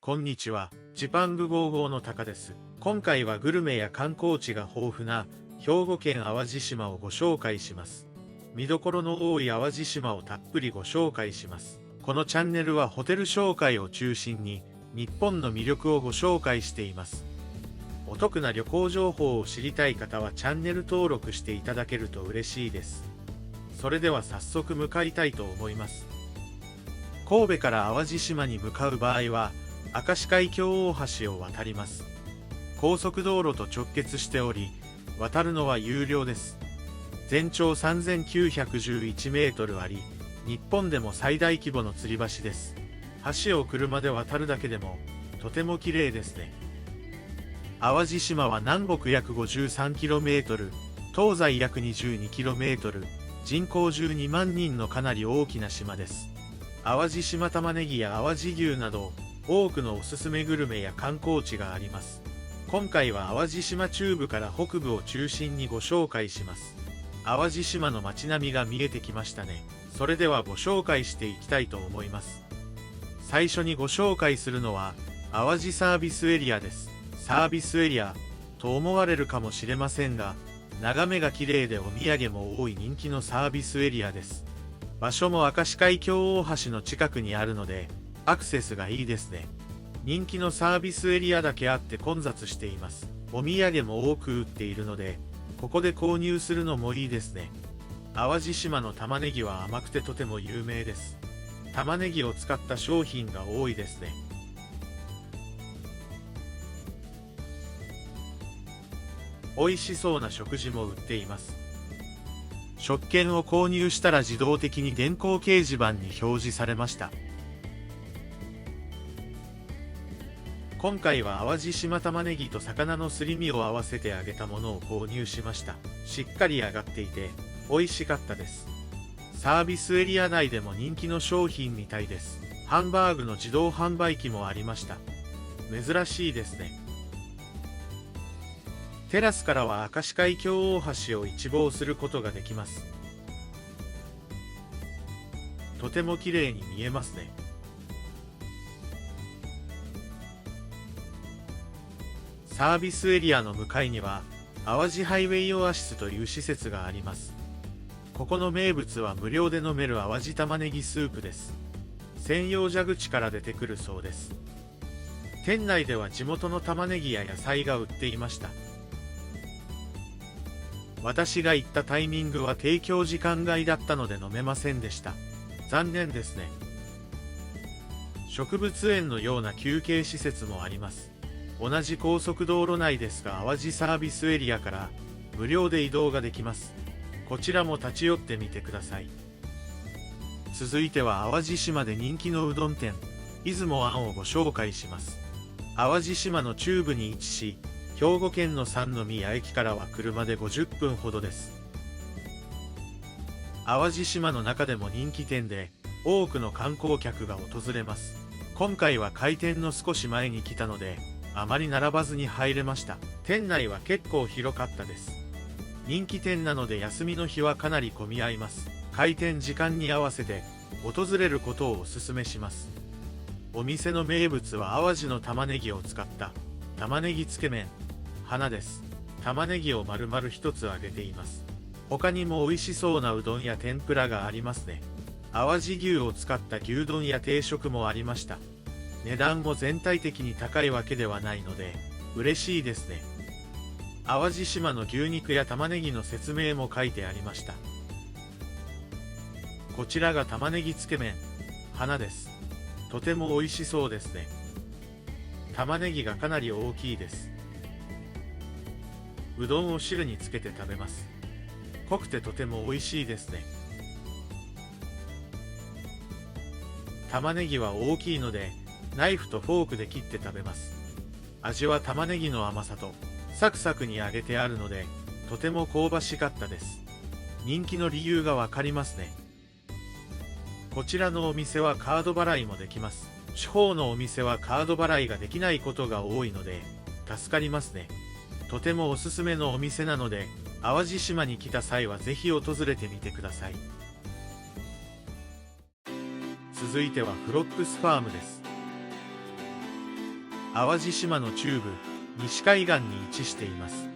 こんにちは、ジパング55のタカです。今回はグルメや観光地が豊富な兵庫県淡路島をご紹介します。見どころの多い淡路島をたっぷりご紹介します。このチャンネルはホテル紹介を中心に日本の魅力をご紹介しています。お得な旅行情報を知りたい方はチャンネル登録していただけると嬉しいです。それでは早速向かいたいと思います。神戸から淡路島に向かう場合は明石海峡大橋を渡ります。高速道路と直結しており、渡るのは有料です。全長3911メートルあり、日本でも最大規模の吊り橋です。橋を車で渡るだけでもとても綺麗ですね。淡路島は南北約 53km、東西約 22km、人口12万人のかなり大きな島です。淡路島玉ねぎや淡路牛など多くのおすすめグルメや観光地があります。今回は淡路島中部から北部を中心にご紹介します。淡路島の街並みが見えてきましたね。それではご紹介していきたいと思います。最初にご紹介するのは淡路サービスエリアです。サービスエリアと思われるかもしれませんが、眺めが綺麗でお土産も多い人気のサービスエリアです。場所も明石海峡大橋の近くにあるのでアクセスがいいですね。人気のサービスエリアだけあって混雑しています。お土産も多く売っているので、ここで購入するのもいいですね。淡路島の玉ねぎは甘くてとても有名です。玉ねぎを使った商品が多いですね。美味しそうな食事も売っています。食券を購入したら自動的に電光掲示板に表示されました。今回は淡路島玉ねぎと魚のすり身を合わせて揚げたものを購入しました。しっかり揚がっていて美味しかったです。サービスエリア内でも人気の商品みたいです。ハンバーグの自動販売機もありました。珍しいですね。テラスからは明石海峡大橋を一望することができます。とても綺麗に見えますね。サービスエリアの向かいには淡路ハイウェイオアシスという施設があります。ここの名物は無料で飲める淡路玉ねぎスープです。専用蛇口から出てくるそうです。店内では地元の玉ねぎや野菜が売っていました。私が行ったタイミングは提供時間外だったので飲めませんでした。残念ですね。植物園のような休憩施設もあります。同じ高速道路内ですが淡路サービスエリアから無料で移動ができます。こちらも立ち寄ってみてください。続いては淡路島で人気のうどん店、出雲庵をご紹介します。淡路島の中部に位置し、兵庫県の三宮駅からは車で50分ほどです。淡路島の中でも人気店で多くの観光客が訪れます。今回は開店の少し前に来たのであまり並ばずに入れました。店内は結構広かったです。人気店なので休みの日はかなり混み合います。開店時間に合わせて訪れることをお勧めします。お店の名物は淡路の玉ねぎを使った玉ねぎつけ麺、花です。玉ねぎを丸々一つ揚げています。他にも美味しそうなうどんや天ぷらがありますね。淡路牛を使った牛丼や定食もありました。値段も全体的に高いわけではないので嬉しいですね。淡路島の牛肉や玉ねぎの説明も書いてありました。こちらが玉ねぎつけ麺、花です。とても美味しそうですね。玉ねぎがかなり大きいです。うどんを汁につけて食べます。濃くてとても美味しいですね。玉ねぎは大きいのでナイフとフォークで切って食べます。味は玉ねぎの甘さとサクサクに揚げてあるのでとても香ばしかったです。人気の理由がわかりますね。こちらのお店はカード払いもできます。地方のお店はカード払いができないことが多いので助かりますね。とてもおすすめのお店なので淡路島に来た際はぜひ訪れてみてください。続いてはフロックスファームです。淡路島の中部、西海岸に位置しています。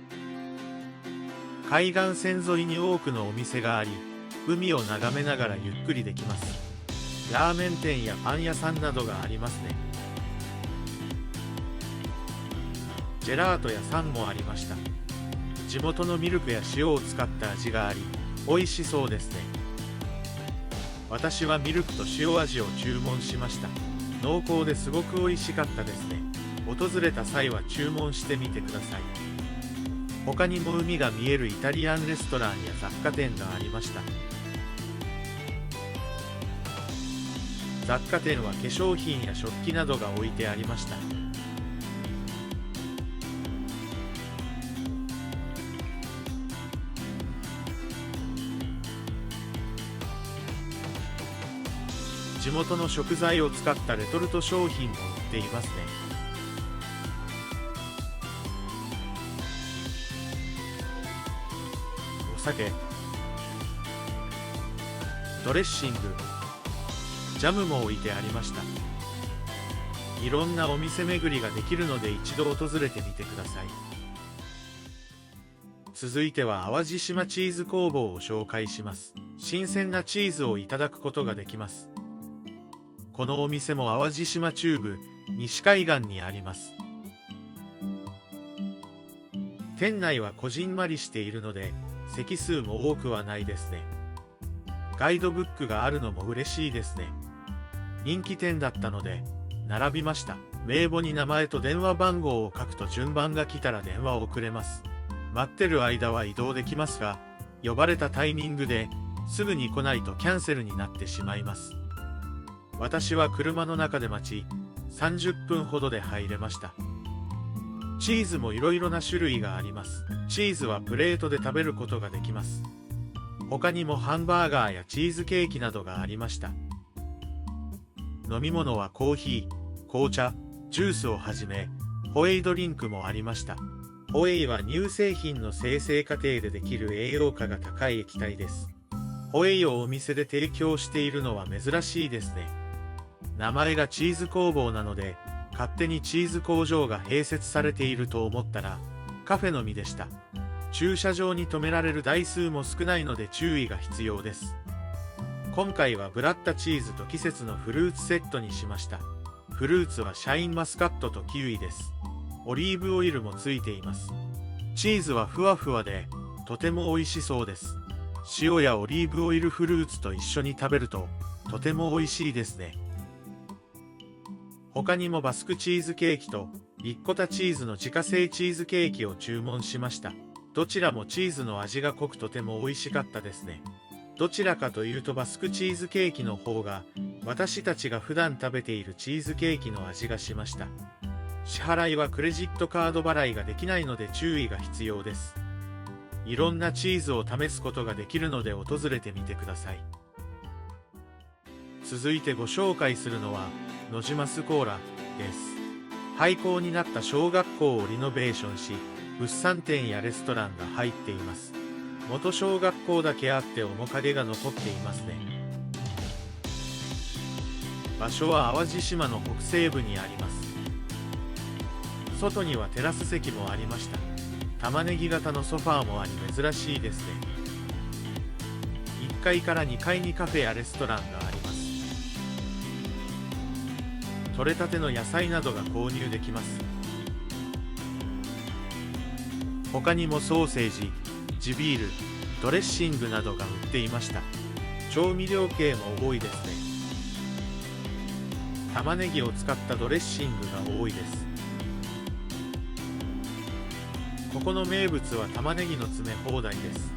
海岸線沿いに多くのお店があり、海を眺めながらゆっくりできます。ラーメン店やパン屋さんなどがありますね。ジェラート屋さんもありました。地元のミルクや塩を使った味があり、美味しそうですね。私はミルクと塩味を注文しました。濃厚ですごく美味しかったですね。訪れた際は注文してみてください。他にも海が見えるイタリアンレストランや雑貨店がありました。雑貨店は化粧品や食器などが置いてありました。地元の食材を使ったレトルト商品も売っていますね。お酒、ドレッシング、ジャムも置いてありました。いろんなお店巡りができるので一度訪れてみてください。続いては淡路島チーズ工房を紹介します。新鮮なチーズをいただくことができます。このお店も淡路島中部、西海岸にあります。店内はこじんまりしているので、席数も多くはないですね。ガイドブックがあるのも嬉しいですね。人気店だったので、並びました。名簿に名前と電話番号を書くと順番が来たら電話をくれます。待ってる間は移動できますが、呼ばれたタイミングですぐに来ないとキャンセルになってしまいます。私は車の中で待ち、30分ほどで入れました。チーズもいろいろな種類があります。チーズはプレートで食べることができます。他にもハンバーガーやチーズケーキなどがありました。飲み物はコーヒー、紅茶、ジュースをはじめ、ホエイドリンクもありました。ホエイは乳製品の生成過程でできる栄養価が高い液体です。ホエイをお店で提供しているのは珍しいですね。名前がチーズ工房なので、勝手にチーズ工場が併設されていると思ったら、カフェのみでした。駐車場に止められる台数も少ないので注意が必要です。今回はブラッタチーズと季節のフルーツセットにしました。フルーツはシャインマスカットとキウイです。オリーブオイルもついています。チーズはふわふわで、とても美味しそうです。塩やオリーブオイルフルーツと一緒に食べると、とても美味しいですね。他にもバスクチーズケーキとリッコタチーズの自家製チーズケーキを注文しました。どちらもチーズの味が濃くとても美味しかったですね。どちらかというとバスクチーズケーキの方が私たちが普段食べているチーズケーキの味がしました。支払いはクレジットカード払いができないので注意が必要です。いろんなチーズを試すことができるので訪れてみてください。続いてご紹介するのは野島スコーラです。廃校になった小学校をリノベーションし、物産展やレストランが入っています。元小学校だけあって面影が残っていますね。場所は淡路島の北西部にあります。外にはテラス席もありました。玉ねぎ型のソファーもあり珍しいですね。1階から2階にカフェやレストランがあります。取れたての野菜などが購入できます。他にもソーセージ、地ビール、ドレッシングなどが売っていました。調味料系も多いですね。玉ねぎを使ったドレッシングが多いです。ここの名物は玉ねぎの詰め放題です。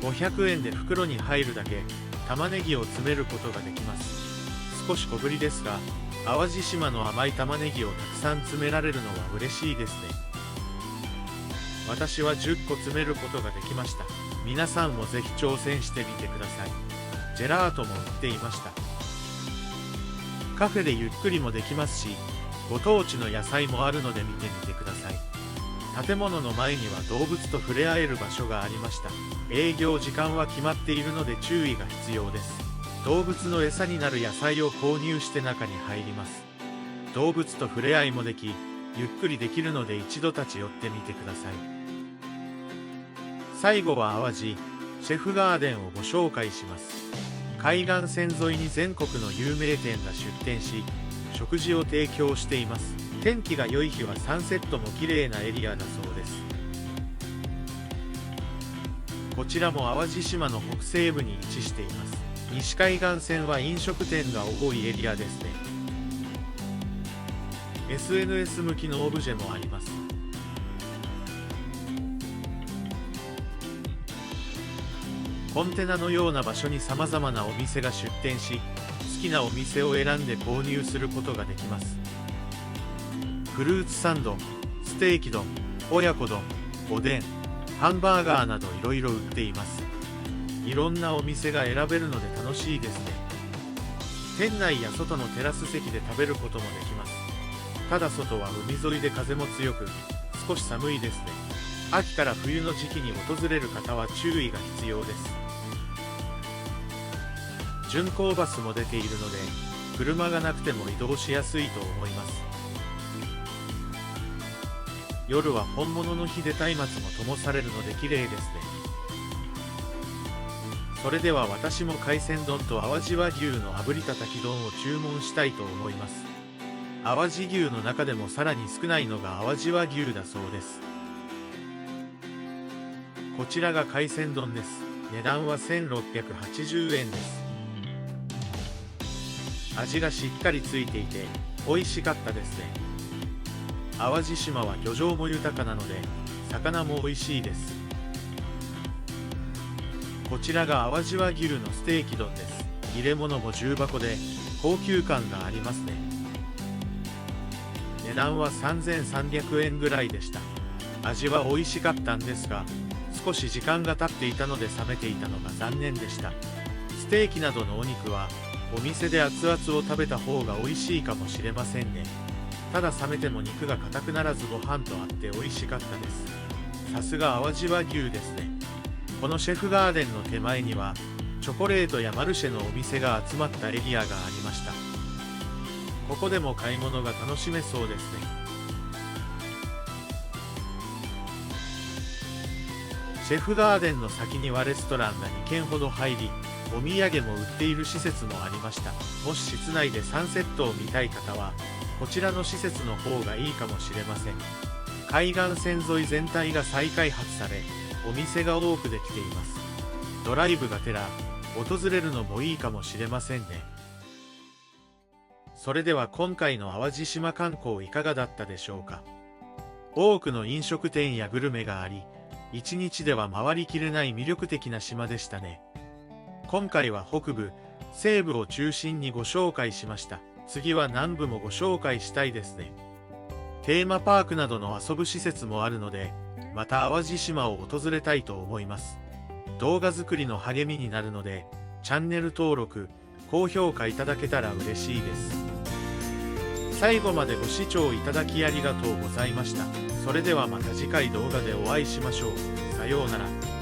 500円で袋に入るだけ玉ねぎを詰めることができます。少し小ぶりですが、淡路島の甘い玉ねぎをたくさん詰められるのは嬉しいですね。私は10個詰めることができました。皆さんもぜひ挑戦してみてください。ジェラートも売っていました。カフェでゆっくりもできますし、ご当地の野菜もあるので見てみてください。建物の前には動物と触れ合える場所がありました。営業時間は決まっているので注意が必要です。動物の餌になる野菜を購入して中に入ります。動物と触れ合いもでき、ゆっくりできるので一度立ち寄ってみてください。最後は淡路シェフガーデンをご紹介します。海岸線沿いに全国の有名店が出店し、食事を提供しています。天気が良い日はサンセットも綺麗なエリアだそうです。こちらも淡路島の北西部に位置しています。西海岸線は飲食店が多いエリアですね。SNS 向きのオブジェもあります。コンテナのような場所に様々なお店が出店し、好きなお店を選んで購入することができます。フルーツサンド、ステーキ丼、親子丼、おでん、ハンバーガーなどいろいろ売っています。いろんなお店が選べるので楽しいですね。店内や外のテラス席で食べることもできます。ただ外は海沿いで風も強く、少し寒いですね。秋から冬の時期に訪れる方は注意が必要です。巡行バスも出ているので、車がなくても移動しやすいと思います。夜は本物の火で松明も灯されるので綺麗ですね。それでは私も海鮮丼と淡路和牛の炙りたたき丼を注文したいと思います。淡路牛の中でもさらに少ないのが淡路和牛だそうです。こちらが海鮮丼です。値段は1680円です。味がしっかりついていて美味しかったですね。淡路島は漁場も豊かなので魚も美味しいです。こちらが淡路和牛のステーキ丼です。入れ物も重箱で高級感がありますね。値段は3300円ぐらいでした。味は美味しかったんですが、少し時間が経っていたので冷めていたのが残念でした。ステーキなどのお肉はお店で熱々を食べた方が美味しいかもしれませんね。ただ冷めても肉が硬くならずご飯とあって美味しかったです。さすが淡路和牛ですね。このシェフガーデンの手前にはチョコレートやマルシェのお店が集まったエリアがありました。ここでも買い物が楽しめそうですね。シェフガーデンの先にはレストランが2軒ほど入り、お土産も売っている施設もありました。もし室内でサンセットを見たい方はこちらの施設の方がいいかもしれません。海岸線沿い全体が再開発され、お店が多くできています。ドライブがてら訪れるのもいいかもしれませんね。それでは今回の淡路島観光いかがだったでしょうか。多くの飲食店やグルメがあり、一日では回りきれない魅力的な島でしたね。今回は北部、西部を中心にご紹介しました。次は南部もご紹介したいですね。テーマパークなどの遊ぶ施設もあるので、また淡路島を訪れたいと思います。動画作りの励みになるので、チャンネル登録、高評価いただけたら嬉しいです。最後までご視聴いただきありがとうございました。それではまた次回動画でお会いしましょう。さようなら。